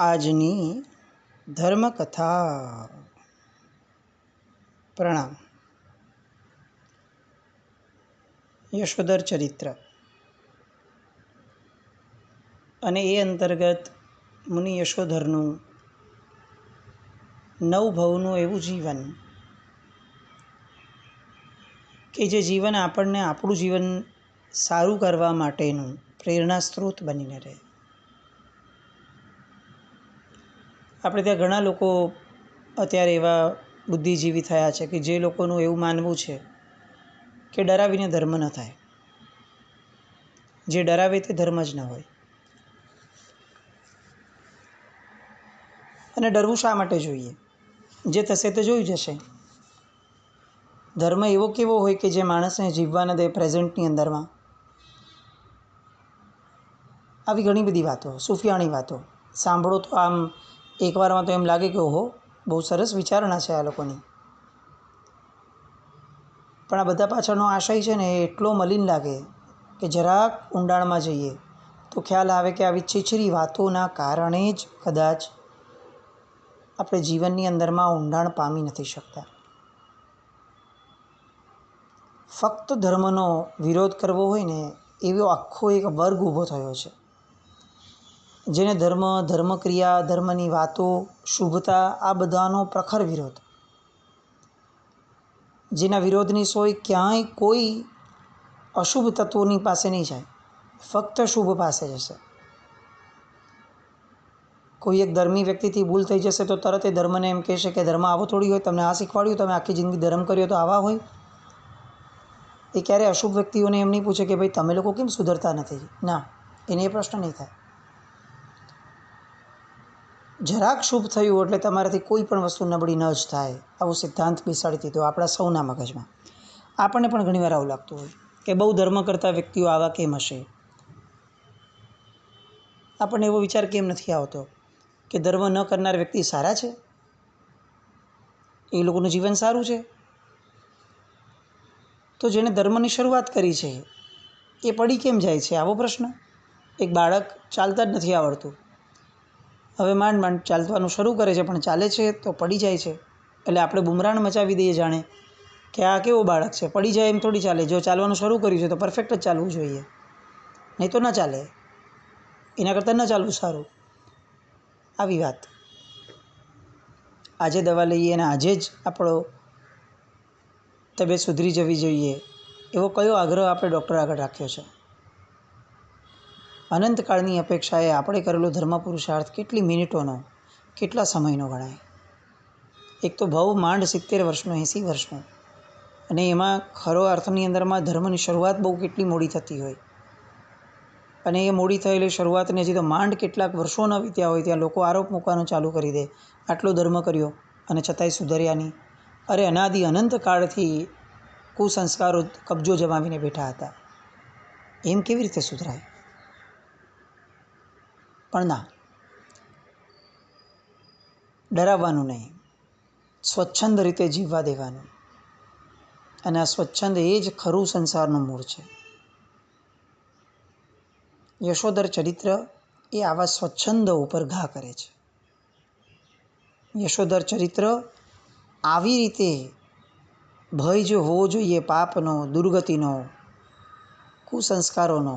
આજની ધર્મકથા. પ્રણામ. યશોધર ચરિત્ર અને એ અંતર્ગત મુનિ યશોધરનું નવભવનું એવું જીવન કે જે જીવન આપણને આપણું જીવન સારું કરવા માટેનું પ્રેરણા સ્ત્રોત બનીને રહે. આપણે ત્યાં ઘણા લોકો અત્યારે એવા બુદ્ધિજીવી થયા છે કે જે લોકોનું એવું માનવું છે કે ડરાવીને ધર્મ ન થાય, જે ડરાવે તે ધર્મ જ ન હોય. અને ડરવું શા માટે જોઈએ? જે થશે તે જોઈ જશે. ધર્મ એવો કેવો હોય કે જે માણસને જીવવા ન દે પ્રેઝન્ટની અંદરમાં. આવી ઘણી બધી વાતો, સૂફિયાણી વાતો સાંભળો તો આમ એકવારમાં તો એમ લાગે કે ઓહો, બહુ સરસ વિચારણા છે આ લોકોની. પણ આ બધા પાછળનો આશય છે ને એ એટલો મલિન લાગે કે જરાક ઊંડાણમાં જઈએ તો ખ્યાલ આવે કે આવી છીછરી વાતોના કારણે જ કદાચ આપણે જીવનની અંદરમાં ઊંડાણ પામી નથી શકતા. ફક્ત ધર્મનો વિરોધ કરવો હોય ને એવો આખો એક વર્ગ ઊભો થયો છે જેને ધર્મ, ધર્મક્રિયા, ધર્મની વાતો, શુભતા આ બધાનો પ્રખર વિરોધ. જેના વિરોધની સોય ક્યાંય કોઈ અશુભ તત્વોની પાસે નહીં જાય, ફક્ત શુભ પાસે જશે. કોઈ એક ધર્મી વ્યક્તિથી ભૂલ થઈ જશે તો તરત એ ધર્મને એમ કહેશે કે ધર્મ આવો થોડી હોય, તમને આ શીખવાડ્યું, તમે આખી જિંદગી ધર્મ કર્યો તો આવા હોય. એ ક્યારેય અશુભ વ્યક્તિઓને એમ નહીં પૂછે કે ભાઈ તમે લોકો કેમ સુધરતા નથી. ના, એને એ પ્રશ્ન નહીં થાય. જરાક શુભ થયું એટલે તમારાથી કોઈ પણ વસ્તુ નબળી ન જ થાય, આવો સિદ્ધાંત બેસાડી દીધો આપણા સૌના મગજમાં. આપણને પણ ઘણીવાર આવું લાગતું હોય કે બહુ ધર્મ કરતા વ્યક્તિઓ આવા કેમ હશે. આપણને એવો વિચાર કેમ નથી આવતો કે ધર્મ ન કરનાર વ્યક્તિ સારા છે, એ લોકોનું જીવન સારું છે. તો જેણે ધર્મની શરૂઆત કરી છે એ પડી કેમ જાય છે? આવો પ્રશ્ન. એક બાળક ચાલતા જ નથી આવડતું, હવે માંડ માંડ ચાલવાનું શરૂ કરે છે પણ ચાલે છે તો પડી જાય છે. એટલે આપણે બુમરાણ મચાવી દઈએ જાણે કે આ કેવો બાળક છે, પડી જાય એમ થોડી ચાલે. જો ચાલવાનું શરૂ કર્યું છે તો પરફેક્ટ જ ચાલવું જોઈએ, નહીં તો ન ચાલે. એના કરતાં ન ચાલવું સારું. આવી વાત. આજે દવા લઈએ અને આજે જ આપણો તબિયત સુધરી જવી જોઈએ એવો કયો આગ્રહ આપણે ડૉક્ટર આગળ રાખ્યો છે? અનંતકાળની અપેક્ષાએ આપણે કરેલો ધર્મ પુરુષાર્થ કેટલી મિનિટોનો, કેટલા સમયનો ગણાય? એક તો ભવ માંડ 70 વર્ષનો, 80 વર્ષનો, અને એમાં ખરો અર્થની અંદરમાં ધર્મની શરૂઆત બહુ કેટલી મોડી થતી હોય. અને એ મોડી થયેલી શરૂઆતને હજી તો માંડ કેટલાક વર્ષો ન વીત્યા હોય ત્યાં લોકો આરોપ મૂકવાનું ચાલુ કરી દે, આટલો ધર્મ કર્યો અને છતાંય સુધર્યા નહીં. અરે અનાદિ અનંત કાળથી કુસંસ્કારો કબજો જમાવીને બેઠા હતા, એમ કેવી રીતે સુધરાય? પણ ના, ડરાવવાનું નહીં, સ્વચ્છંદ રીતે જીવવા દેવાનું. અને આ સ્વચ્છંદ એ જ ખરું સંસારનું મૂળ છે. યશોધર ચરિત્ર એ આવા સ્વચ્છંદ ઉપર ઘા કરે છે. યશોધર ચરિત્ર આવી રીતે ભય જો હોવો જોઈએ પાપનો, દુર્ગતિનો, કુસંસ્કારોનો,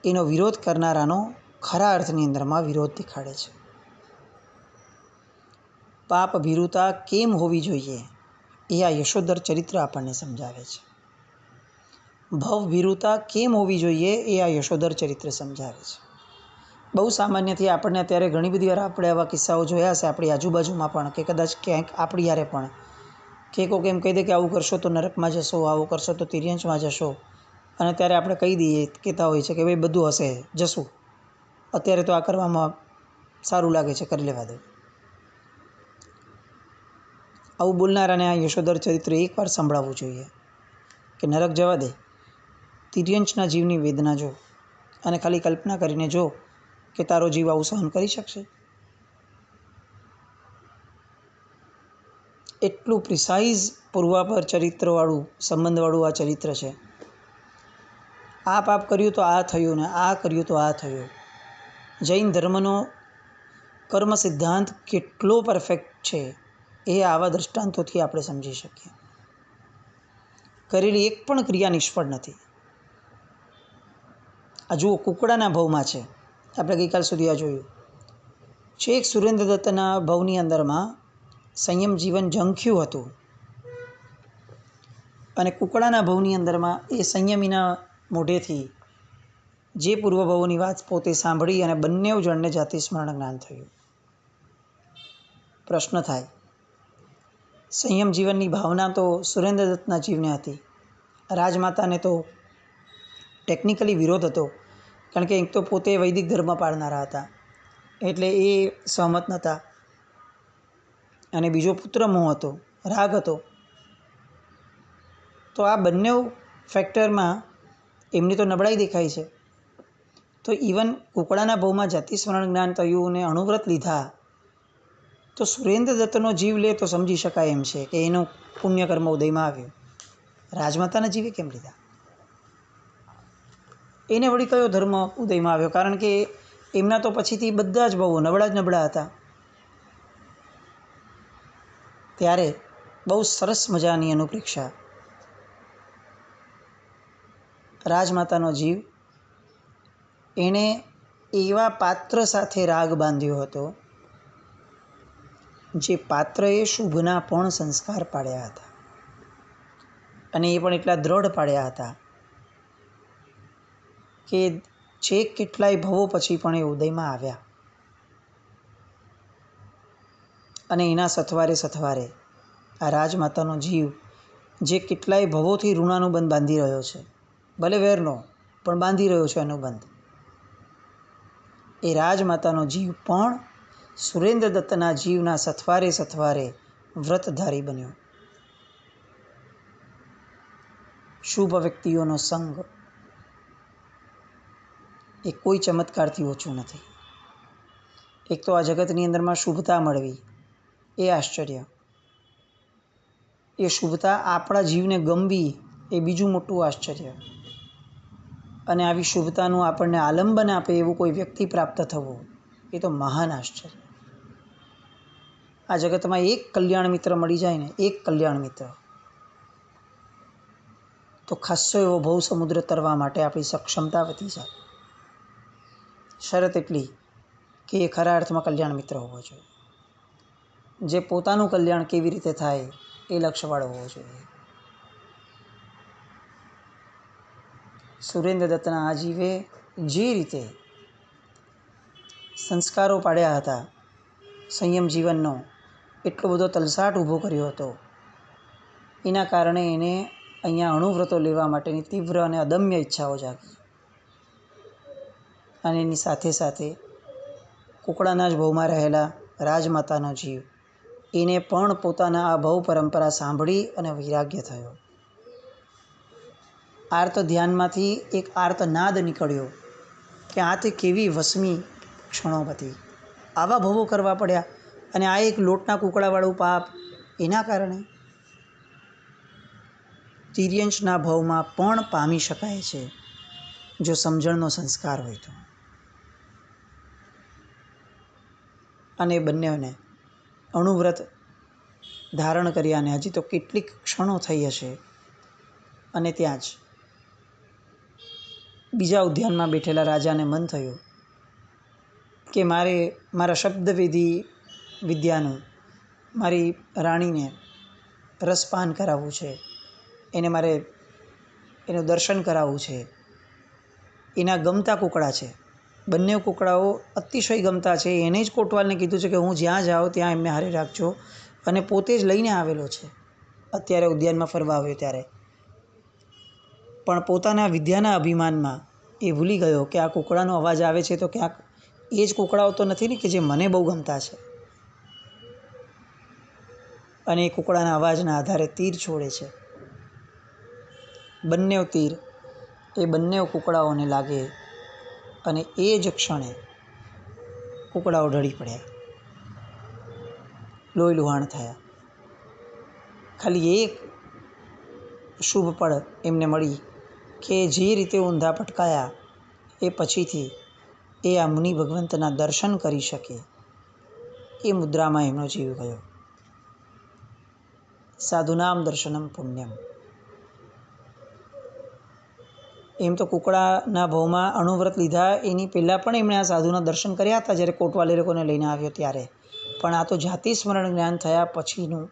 એનો વિરોધ કરનારાનો ખરા અર્થની અંદરમાં વિરોધ દેખાડે છે. પાપ ભીરુતા કેમ હોવી જોઈએ એ આ યશોધર ચરિત્ર આપણને સમજાવે છે. ભવ ભીરુતા કેમ હોવી જોઈએ એ આ યશોધર ચરિત્ર સમજાવે છે. બહુ સામાન્યથી આપણને અત્યારે ઘણી બધી વાર આપણે આવા કિસ્સાઓ જોયા છે આપણી આજુબાજુમાં પણ, કે કદાચ ક્યાંક આપણી યારે પણ, કે કોઈક એમ કહી દે કે આવું કરશો તો નરકમાં જશો, આવું કરશો તો તિર્યંશમાં જશો. અને ત્યારે આપણે કહી દઈએ, કહેતા હોય છે કે ભાઈ બધું હશે, જશું, અત્યારે તો આ કરવામાં સારું લાગે છે, કરી લેવા દો. આવું બોલનારાને આ યશોધર ચરિત્ર એકવાર સંભળાવવું જોઈએ કે નરક જવા દે, તિર્યંશના જીવની વેદના જો, અને ખાલી કલ્પના કરીને જો કે તારો જીવ આવું સહન કરી શકશે. એટલું પ્રિસાઇઝ પૂર્વાપર ચરિત્રવાળું, સંબંધવાળું આ ચરિત્ર છે. આ પાપ કર્યું તો આ થયું ને આ કર્યું તો આ થયું. જૈન ધર્મનો કર્મ સિદ્ધાંત કેટલો પરફેક્ટ છે એ આવા દૃષ્ટાંતોથી આપણે સમજી શકીએ. કરેલી એક પણ ક્રિયા નિષ્ફળ નથી. આ જુઓ, કુકડાના ભવમાં છે, આપણે ગઈકાલ સુધી આ જોયું. છેક સુરેન્દ્રદત્તના ભવની અંદરમાં સંયમ જીવન ઝંખ્યું હતું અને કુકડાના ભવની અંદરમાં એ સંયમીના મોઢેથી જે પૂર્વભવોની વાત પોતે સાંભળી અને બંને જણને જાતિ સ્મરણ જ્ઞાન થયું. પ્રશ્ન થાય, સંયમ જીવનની ભાવના તો સુરેન્દ્રદત્તના જીવને હતી, રાજમાતાને તો ટેકનિકલી વિરોધ હતો, કારણ કે એક તો પોતે વૈદિક ધર્મ પાળનારા હતા એટલે એ સહમત નહોતા, અને બીજો પુત્ર મોહ હતો, રાગ હતો. તો આ બંને ફેક્ટરમાં એમની તો નબળાઈ દેખાય છે. તો ઇવન કુકડાના ભવમાં જાતિ સ્મરણ જ્ઞાન થયું અને અણુવ્રત લીધા, તો સુરેન્દ્રદત્તનો જીવ લે તો સમજી શકાય એમ છે કે એનું પુણ્યકર્મ ઉદયમાં આવ્યું. રાજમાતાના જીવે કેમ લીધા? એને વળી કયો ધર્મ ઉદયમાં આવ્યો? કારણ કે એમના તો પછીથી બધા જ ભવો નબળા જ નબળા હતા. ત્યારે બહુ સરસ મજાની અનુપ્રેક્ષા. રાજમાતાનો જીવ એણે એવા પાત્ર સાથે રાગ બાંધ્યો હતો જે પાત્રએ શુભના પણ સંસ્કાર પાડ્યા હતા, અને એ પણ એટલા દ્રઢ પાડ્યા હતા કે જે કેટલાય ભવો પછી પણ એ ઉદયમાં આવ્યા. અને એના સથવારે સથવારે આ રાજમાતાનો જીવ જે કેટલાય ભવોથી ઋણાનુબંધ બાંધી રહ્યો છે, ભલે વેરનો પણ બાંધી રહ્યો છે અનુબંધ, એ રાજમાતાનો જીવ પણ સુરેન્દ્રદત્તના જીવના સથવારે સથવારે વ્રતધારી બન્યો. શુભ વ્યક્તિઓનો સંગ એ કોઈ ચમત્કારથી ઓછું નથી. એક તો આ જગતની અંદરમાં શુભતા મળવી એ આશ્ચર્ય, એ શુભતા આપણા જીવને ગમવી એ બીજું મોટું આશ્ચર્ય, અને આવી શુભતાનું આપણને આલંબન આપે એવું કોઈ વ્યક્તિ પ્રાપ્ત થવું એ તો મહાન આશ્ચર્ય. આ જગતમાં એક કલ્યાણ મિત્ર મળી જાય ને, એક કલ્યાણ મિત્ર, તો ખાસ્સો એવો ભવ સમુદ્ર તરવા માટે આપણી સક્ષમતા વધી જાય. શરત એટલી કે એ ખરા અર્થમાં કલ્યાણ મિત્ર હોવો જોઈએ, જે પોતાનું કલ્યાણ કેવી રીતે થાય એ લક્ષ્યવાળો હોવો જોઈએ. સુરેન્દ્રદત્તના આ જીવે જે રીતે સંસ્કારો પાડ્યા હતા, સંયમ જીવનનો એટલો બધો તલસાટ ઊભો કર્યો હતો, એના કારણે એને અહીંયા અણુવ્રતો લેવા માટેની તીવ્ર અને અદમ્ય ઈચ્છાઓ જાગી. અને એની સાથે સાથે કુકડાના જ ભવમાં રહેલા રાજમાતાનો જીવ, એને પણ પોતાના આ ભવ પરંપરા સાંભળી અને વૈરાગ્ય થયો. આર્ત ધ્યાનમાંથી એક આર્તનાદ નીકળ્યો કે આ તે કેવી વસમી ક્ષણો હતી, આવા ભવો કરવા પડ્યા, અને આ એક લોટના કુકડાવાળું પાપ એના કારણે. તિર્યંશના ભવમાં પણ પામી શકાય છે જો સમજણનો સંસ્કાર હોય તો. અને બંનેને અણુવ્રત ધારણ કર્યા, અને હજી તો કેટલીક ક્ષણો થઈ હશે, અને ત્યાં જ બીજા ઉદ્યાનમાં બેઠેલા રાજાને મન થયું કે મારે મારા શબ્દવેદી વિદ્યાનું મારી રાણીને રસપાન કરાવવું છે, એને મારે એનું દર્શન કરાવવું છે. એના ગમતા કુકડા છે, બંને કુકડાઓ અતિશય ગમતા છે. એને જ કોટવાલને કીધું છે કે હું જ્યાં જાઉં ત્યાં એમને હારે રાખજો, અને પોતે જ લઈને આવેલો છે અત્યારે ઉદ્યાનમાં ફરવા આવ્યો ત્યારે. પણ પોતાના વિદ્યાના અભિમાનમાં એ ભૂલી ગયો કે આ કુકડાનો અવાજ આવે છે તો ક્યાંક એ જ કુકડાઓ તો નથી ને કે જે મને બહુ ગમતા છે. અને એ કુકડાના અવાજના આધારે તીર છોડે છે. બંને તીર એ બંને કુકડાઓને લાગે, અને એ જ ક્ષણે કુકડાઓ ઢળી પડ્યા, લોહી લુહાણ થયા. ખાલી એક શુભ પળ એમને મળી કે જે રીતે ઊંધા પટકાયા એ પછીથી એ આ મુનિ ભગવંતના દર્શન કરી શકે એ મુદ્રામાં એમનો જીવ ગયો. સાધુનામ દર્શનમ પુણ્યમ. એમ તો કુકડાના ભાવમાં અણુવ્રત લીધા એની પહેલાં પણ એમણે આ સાધુના દર્શન કર્યા હતા જ્યારે કોટવાલે લોકોને લઈને આવ્યો ત્યારે. પણ આ તો જાતિ સ્મરણ જ્ઞાન થયા પછીનું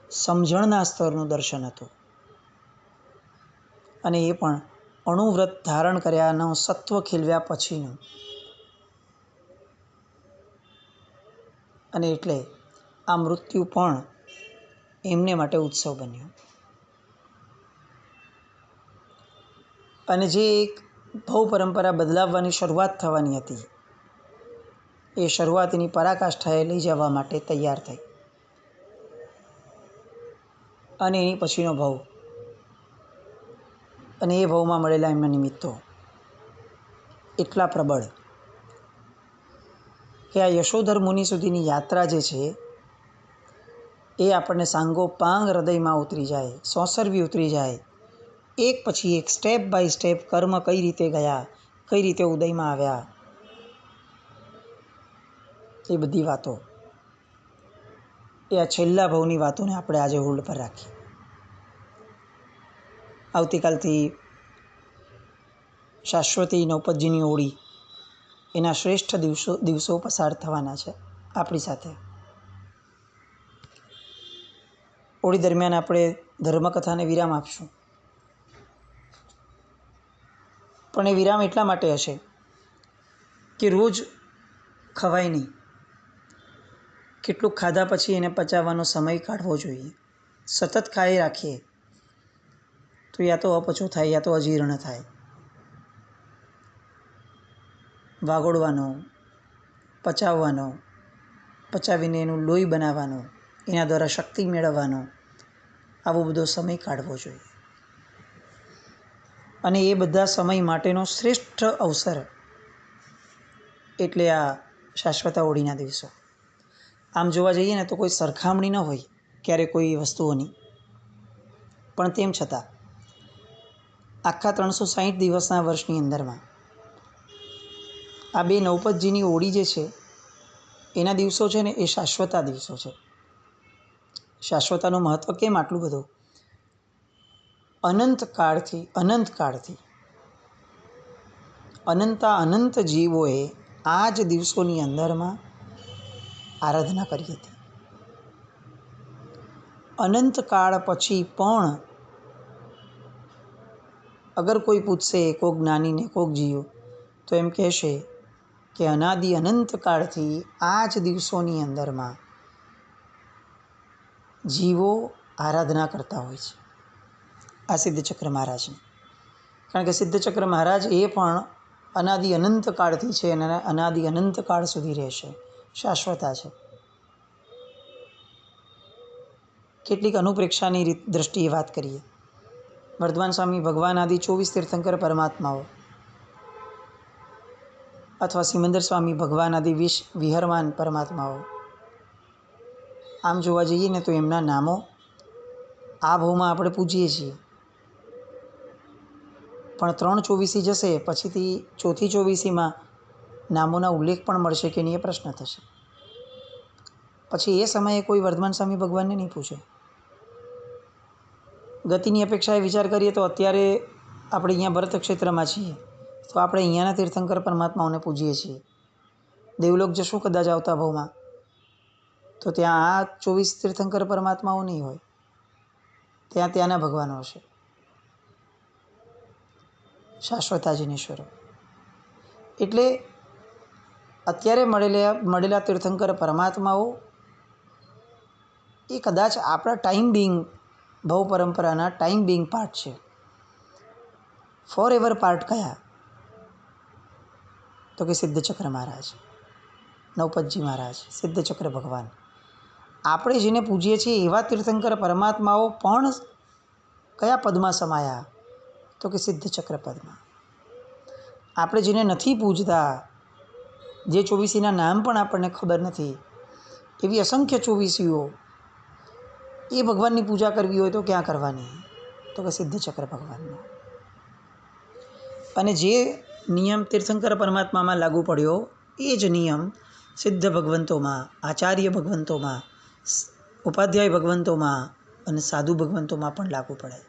સમજણના સ્તરનું દર્શન હતું. અને એ પણ અણુવ્રત ધારણ કર્યાનું સત્વ ખીલવ્યા પછીનું. અને એટલે આ મૃત્યુ પણ એમને માટે ઉત્સવ બન્યો. અને જે એક ભવ પરંપરા બદલાવવાની શરૂઆત થવાની હતી એ શરૂઆત એની પરાકાષ્ઠાએ લઈ જવા માટે તૈયાર થઈ. અને એની પછીનો ભવ અને એ ભવમાં મળેલા એમના નિમિત્તો એટલા પ્રબળ કે આ યશોધર મુનિ સુધીની યાત્રા જે છે એ આપણને સાંગોપાંગ હૃદયમાં ઉતરી જાય, સોંસરવી ઉતરી જાય. એક પછી એક સ્ટેપ બાય સ્ટેપ કર્મ કઈ રીતે ગયા, કઈ રીતે ઉદયમાં આવ્યા, એ બધી વાતો એ આ છેલ્લા ભવની વાતોને આપણે આજે હોલ્ડ પર રાખીએ. આવતીકાલથી શાશ્વતી નૌપતજીની ઓળી એના શ્રેષ્ઠ દિવસો પસાર થવાના છે આપણી સાથે. ઓળી દરમિયાન આપણે ધર્મકથાને વિરામ આપશું. પણ એ વિરામ એટલા માટે હશે કે રોજ ખવાય નહીં. કેટલુંક ખાધા પછી એને પચાવવાનો સમય કાઢવો જોઈએ. સતત ખાઈ રાખીએ તો યા તો અપચો થાય, યા તો અજીર્ણ થાય. વાગોળવાનો, પચાવવાનો, પચાવીને એનું લોહી બનાવવાનો, એના દ્વારા શક્તિ મેળવવાનો, આવો બધો સમય કાઢવો જોઈએ. અને એ બધા સમય માટેનો શ્રેષ્ઠ અવસર એટલે આ શાશ્વતા ઓળીના દિવસો. આમ જોવા જઈએ ને તો કોઈ સરખામણી ન હોય ક્યારે કોઈ વસ્તુઓની, પણ તેમ છતાં આખા 360 દિવસના વર્ષની અંદરમાં આ બે નૌપતજીની ઓળી જે છે એના દિવસો છે ને એ શાશ્વતા દિવસો છે. શાશ્વતાનું મહત્ત્વ કેમ આટલું બધું? અનંતકાળથી અનંત જીવોએ આ જ દિવસોની અંદરમાં આરાધના કરી હતી. અનંતકાળ પછી પણ અગર કોઈ પૂછશે કોક જ્ઞાનીને, કોક જીવ, તો એમ કહેશે કે અનાદિ અનંતકાળથી આ જ દિવસોની અંદરમાં જીવો આરાધના કરતા હોય છે આ સિદ્ધચક્ર મહારાજની. કારણ કે સિદ્ધચક્ર મહારાજ એ પણ અનાદિ અનંતકાળથી છે અને અનાદિ અનંતકાળ સુધી રહેશે, શાશ્વતા છે. કેટલીક અનુપ્રેક્ષાની દ્રષ્ટિએ વાત કરીએ. વર્ધમાન સ્વામી ભગવાન આદિ 24 તીર્થંકર પરમાત્માઓ અથવા સિમંદર સ્વામી ભગવાન આદિ વિહરમાન પરમાત્માઓ, આમ જોવા જઈએ ને તો એમના નામો આ ભાવમાં આપણે પૂજીએ છીએ. પણ 3/24 જશે પછીથી ચોથી 24માં નામોના ઉલ્લેખ પણ મળશે કે નહીં એ પ્રશ્ન થશે. પછી એ સમયે કોઈ વર્ધમાન સ્વામી ભગવાનને નહીં પૂછે. ગતિની અપેક્ષાએ વિચાર કરીએ તો અત્યારે આપણે અહીંયા ભરત ક્ષેત્રમાં છીએ તો આપણે અહીંયાના તીર્થંકર પરમાત્માઓને પૂજીએ છીએ. દેવલોક જશું કદાચ આવતા ભાવમાં તો ત્યાં આ 24 તીર્થંકર પરમાત્માઓ નહીં હોય, ત્યાંના ભગવાનો હશે, શાશ્વતાજીનેશ્વરો. એટલે અત્યારે મળેલા તીર્થંકર પરમાત્માઓ એ કદાચ આપણા ટાઈમ બિંગ ભવ પરંપરાના ટાઈમ બિંગ પાર્ટ છે. ફોર એવર પાર્ટ કયા? તો કે સિદ્ધચક્ર મહારાજ, નૌપતજી મહારાજ, સિદ્ધચક્ર ભગવાન. આપણે જેને પૂજીએ છીએ એવા તીર્થંકર પરમાત્માઓ પણ કયા પદમાં સમાયા? તો કે સિદ્ધચક્ર પદમાં. આપણે જેને નથી પૂજતા, જે 24ના નામ પણ આપણને ખબર નથી, એવી અસંખ્ય 24ઓ, એ ભગવાનની પૂજા કરવી હોય તો ક્યાં કરવાની? તો કે સિદ્ધચક્ર ભગવાનમાં. અને જે નિયમ તીર્થંકર પરમાત્મામાં લાગુ પડ્યો એ જ નિયમ સિદ્ધ ભગવંતોમાં, આચાર્ય ભગવંતોમાં, ઉપાધ્યાય ભગવંતોમાં અને સાધુ ભગવંતોમાં પણ લાગુ પડે.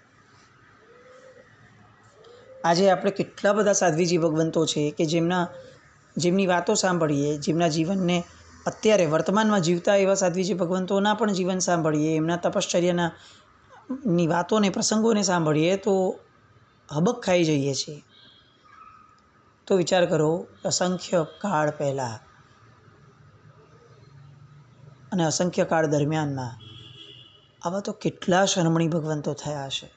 આજે આપણે કેટલા બધા સાધ્વીજી ભગવંતો છે કે જેમની વાતો સાંભળીએ, જેમના જીવનને અત્યારે વર્તમાનમાં જીવતા એવા સાધ્વીજી ભગવંતોના પણ જીવન સાંભળીએ, એમના તપશ્ચર્યાની વાતોને, પ્રસંગોને સાંભળીએ તો હબક ખાઈ જઈએ છીએ. તો વિચાર કરો, અસંખ્ય કાળ પહેલાં અને અસંખ્ય કાળ દરમિયાનમાં આવા તો કેટલા શરમણી ભગવંતો થયા હશે.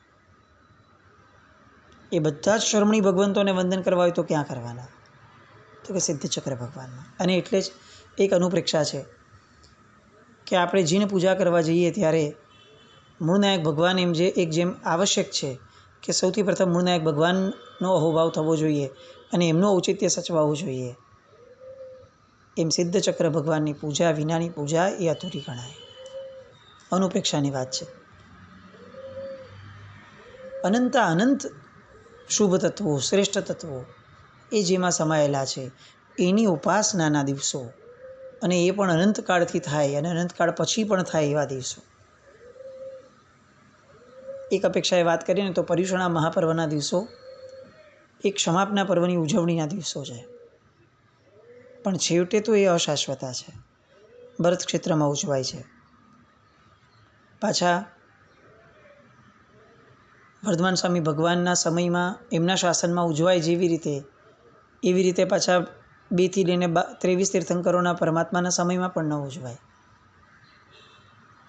એ બધા જ શરમણી ભગવંતોને વંદન કરવા હોય તો ક્યાં કરવાના? તો કે સિદ્ધચક્ર ભગવાનમાં. અને એટલે જ એક અનુપ્રેક્ષા છે કે આપણે જીને પૂજા કરવા જઈએ ત્યારે મૂળનાયક ભગવાન જેમ આવશ્યક છે કે સૌથી પ્રથમ મૂળનાયક ભગવાનનો અહોભાવ થવો જોઈએ અને એમનું ઔચિત્ય સચવાવું જોઈએ, એમ સિદ્ધચક્ર ભગવાનની પૂજા વિનાની પૂજા એ અધૂરી ગણાય. અનુપ્રેક્ષાની વાત છે. અનંત શુભ તત્વો, શ્રેષ્ઠ તત્વો એ જેમાં સમાયેલા છે એની ઉપાસનાના દિવસો, અને એ પણ અનંતકાળથી થાય અને અનંતકાળ પછી પણ થાય એવા દિવસો. એક અપેક્ષાએ વાત કરીએ ને તો પર્યુષણા મહાપર્વના દિવસો એ ક્ષમાપના પર્વની ઉજવણીના દિવસો છે, પણ છેવટે તો એ અશાશ્વતા છે. ભરત ક્ષેત્રમાં ઉજવાય છે. પાછા વર્ધમાન સ્વામી ભગવાનના સમયમાં એમના શાસનમાં ઉજવાય એવી રીતે પાછા 2 થી લઈને 23 તીર્થંકરોના પરમાત્માના સમયમાં પણ ન ઉજવાય.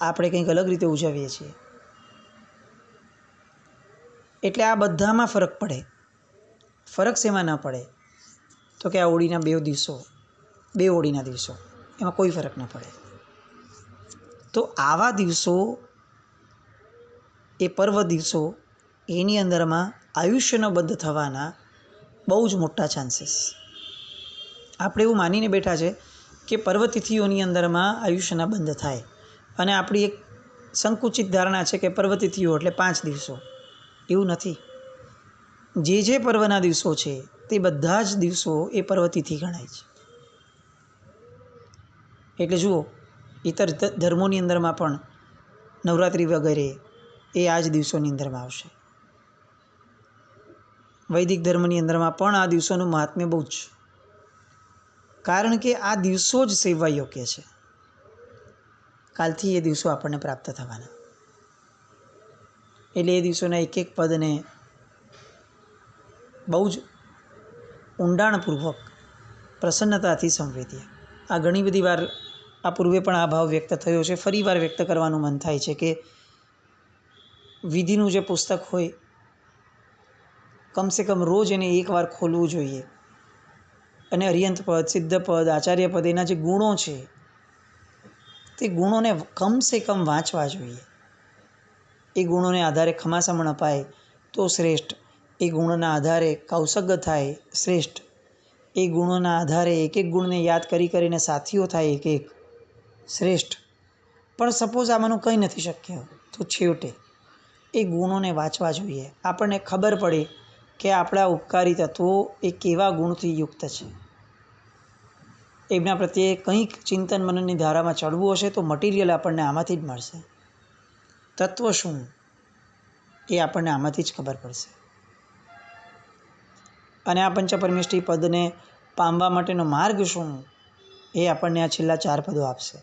આપણે કંઈક અલગ રીતે ઉજવીએ છીએ. એટલે આ બધામાં ફરક પડે. ફરક શેમાં ન પડે? તો કે આ હોળીના 2 હોળીના દિવસો એમાં કોઈ ફરક ન પડે. તો આવા દિવસો, એ પર્વ દિવસો, એની અંદરમાં આયુષ્યનો બંધ થવાના બહુ જ મોટા ચાન્સીસ. આપણે એવું માનીને બેઠા છે કે પર્વતિથિઓની અંદરમાં આયુષ્યના બંધ થાય, અને આપણી એક સંકુચિત ધારણા છે કે પર્વતિથિઓ એટલે 5 દિવસો. એવું નથી. જે પર્વના દિવસો છે તે બધા જ દિવસો એ પર્વતિથિ ગણાય છે. એટલે જુઓ, ઇતર ધર્મોની અંદરમાં પણ નવરાત્રિ વગેરે એ આ જ દિવસોની અંદરમાં આવશે. વૈદિક ધર્મની અંદરમાં પણ આ દિવસોનું મહાત્મ્ય બહુ જ, કારણ કે આ દિવસો જ સેવવા યોગ્ય છે. કાલથી એ દિવસો આપણને પ્રાપ્ત થવાના. એટલે એ દિવસોના એક એક પદને બહુ જ ઊંડાણપૂર્વક, પ્રસન્નતાથી સંવેદીએ. આ ઘણી બધી વાર આ પૂર્વે પણ આ ભાવ વ્યક્ત થયો છે. ફરી વાર વ્યક્ત કરવાનું મન થાય છે કે વિધિનું જે પુસ્તક હોય કમસે કમ રોજ એને એકવાર ખોલવું જોઈએ, અને અર્યંત પદ, સિદ્ધ પદ, આચાર્ય પદ, એના જે ગુણો છે તે ગુણોને કમસે કમ વાંચવા જોઈએ. એ ગુણોને આધારે ખમાસમણ અપાય તો શ્રેષ્ઠ. એ ગુણોના આધારે કૌશગ થાય શ્રેષ્ઠ. એ ગુણોના આધારે એક એક ગુણને યાદ કરીને સાથીઓ થાય એક શ્રેષ્ઠ. પણ સપોઝ આમાંનું કંઈ નથી શક્ય તો છેવટે એ ગુણોને વાંચવા જોઈએ. આપણને ખબર પડે કે આપણા ઉપકારી તત્વો એ કેવા ગુણથી યુક્ત છે. એમના પ્રત્યે કંઈક ચિંતન મનનની ધારામાં ચડવું હશે તો મટીરિયલ આપણને આમાંથી જ મળશે. તત્વ શું એ આપણને આમાંથી જ ખબર પડશે. અને આ પંચપરમેષ્ઠી પદને પામવા માટેનો માર્ગ શું એ આપણને આ છેલ્લા 4 પદો આપશે.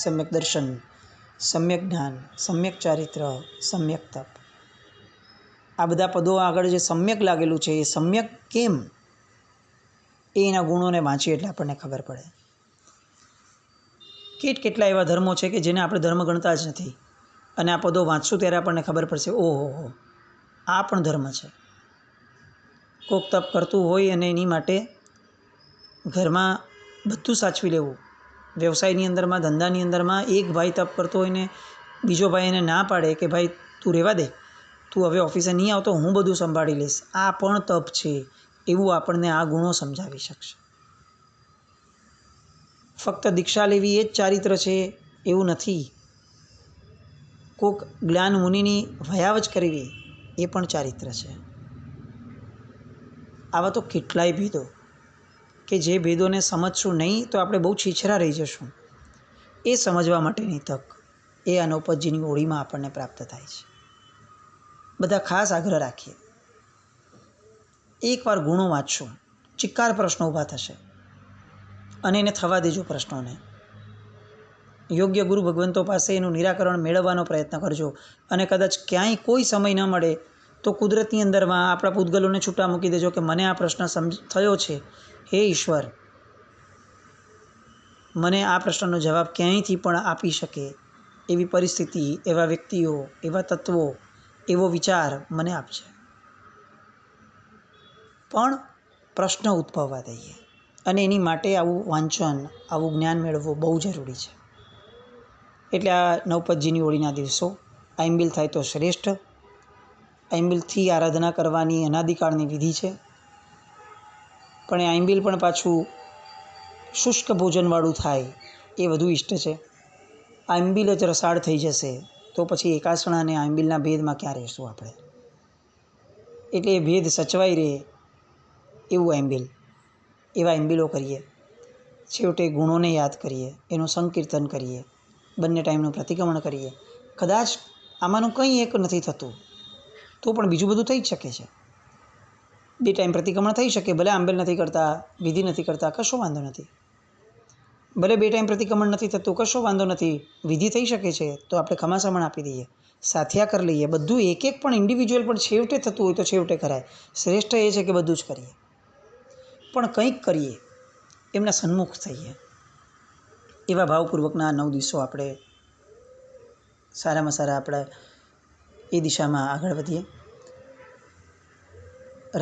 સમ્યક દર્શન, સમ્યક જ્ઞાન, સમ્યક ચારિત્ર, સમ્યક તપ. આ બધા પદો આગળ જે સમ્યક લાગેલું છે એ સમ્યક કેમ, એ એના ગુણોને વાંચીએ એટલે આપણને ખબર પડે. કેટલા એવા ધર્મો છે કે જેને આપણે ધર્મ ગણતા જ નથી, અને આ પદો વાંચશું ત્યારે આપણને ખબર પડશે, ઓહો આ પણ ધર્મ છે. કોક તપ કરતું હોય અને એની માટે ઘરમાં બધું સાચવી લેવું, વ્યવસાયની અંદરમાં, ધંધાની અંદરમાં એક ભાઈ તપ કરતો હોય ને બીજો ભાઈ એને ના પાડે કે ભાઈ તું રહેવા દે, તું હવે ઓફિસે નહીં આવતો, હું બધું સંભાળી લઈશ, આ પણ તપ છે. એવું આપણને આ ગુણો સમજાવી શકશે. ફક્ત દીક્ષા લેવી એ જ ચારિત્ર છે એવું નથી. કોક જ્ઞાન મુનિની ભયાવજ કરવી એ પણ ચારિત્ર છે. આવા તો કેટલાય ભેદો, કે જે ભેદોને સમજશું નહીં તો આપણે બહુ છીછરા રહી જશું. એ સમજવા માટેની તક એ આ નવપદજીની ઓળીમાં આપણને પ્રાપ્ત થાય છે. બધા ખાસ આગ્રહ રાખીએ, એકવાર ગુણો વાંચશો, ચિક્કાર પ્રશ્નો ઊભા થશે અને એને થવા દેજો પ્રશ્નોને. યોગ્ય ગુરુ ભગવંતો પાસે એનું નિરાકરણ મેળવવાનો પ્રયત્ન કરજો. અને કદાચ ક્યાંય કોઈ સમય ન મળે તો કુદરતની અંદરમાં આપણા પૂતગલોને છૂટા મૂકી દેજો કે મને આ પ્રશ્ન થયો છે, હે ઈશ્વર, મને આ પ્રશ્નનો જવાબ ક્યાંયથી પણ આપી શકે એવી પરિસ્થિતિ, એવા વ્યક્તિઓ, એવા તત્વો, એવો વિચાર મને આપજે. પણ પ્રશ્ન ઉદ્ભવવા દઈએ અને એની માટે આવું વાંચન, આવું જ્ઞાન મેળવવું બહુ જરૂરી છે. એટલે આ નવપદજીની ઓળીના દિવસો આઈમ્બિલ થાય તો શ્રેષ્ઠ. આઈમ્બિલથી આરાધના કરવાની અનાદિકાળની વિધિ છે. પણ એ આઈમ્બિલ પણ પાછું શુષ્ક ભોજનવાળું થાય એ વધુ ઇષ્ટ છે. આંબિલ જ રસાળ થઈ જશે તો પછી એકાસણા અને આંબિલના ભેદમાં ક્યાં રહીશું આપણે? એટલે એ ભેદ સચવાઈ રહે એવું આંબિલ, એવા આંબિલો કરીએ. છેવટે ગુણોને યાદ કરીએ, એનું સંકીર્તન કરીએ, બંને ટાઈમનું પ્રતિક્રમણ કરીએ. કદાચ આમાંનું કંઈ એક નથી થતું તો પણ બીજું બધું થઈ જ શકે છે. 2 ટાઈમ પ્રતિક્રમણ થઈ શકે, ભલે આંબિલ નથી કરતા, વિધિ નથી કરતા, કશો વાંધો નથી. ભલે 2 ટાઈમ પ્રતિક્રમણ નથી થતું, કશો વાંધો નથી, વિધિ થઈ શકે છે તો આપણે ખમાસમણ આપી દઈએ, સાથિયા કરી લઈએ. બધું એક એક પણ ઇન્ડિવિજ્યુઅલ પણ છેવટે થતું હોય તો છેવટે કરાય. શ્રેષ્ઠ એ છે કે બધું જ કરીએ, પણ કંઈક કરીએ, એમના સન્મુખ થઈએ. એવા ભાવપૂર્વકના 9 દિવસો આપણે સારામાં સારા આપણે એ દિશામાં આગળ વધીએ.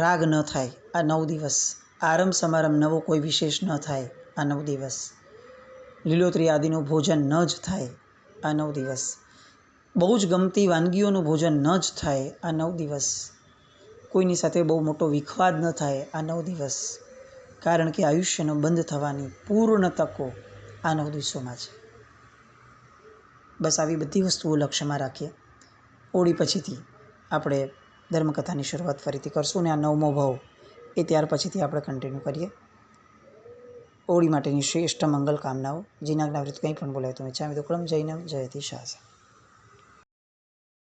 રાગ ન થાય આ 9 દિવસ, આરંભ સમારંભ નવો કોઈ વિશેષ ન થાય આ 9 દિવસ, લીલોતરી આદિનું ભોજન ન જ થાય આ 9 દિવસ, બહુ જ ગમતી વાનગીઓનું ભોજન ન જ થાય આ 9 દિવસ, કોઈની સાથે બહુ મોટો વિખવાદ ન થાય આ 9 દિવસ. કારણ કે આયુષ્યનો બંધ થવાની પૂર્ણ તકો આ 9 દિવસોમાં છે. બસ આવી બધી વસ્તુઓ લક્ષ્યમાં રાખીએ. ઓળી પછીથી આપણે ધર્મકથાની શરૂઆત ફરીથી કરશું અને આ 9મો ભાવ એ ત્યાર પછીથી આપણે કન્ટિન્યુ કરીએ. ઓળી માટેની શ્રેષ્ઠ મંગલ કામનાઓ. જીનાજ્ઞાવૃત્ત કંઈ પણ બોલાય તો મેં ચાહે તો ક્રમ જઈને જયતી શાહ.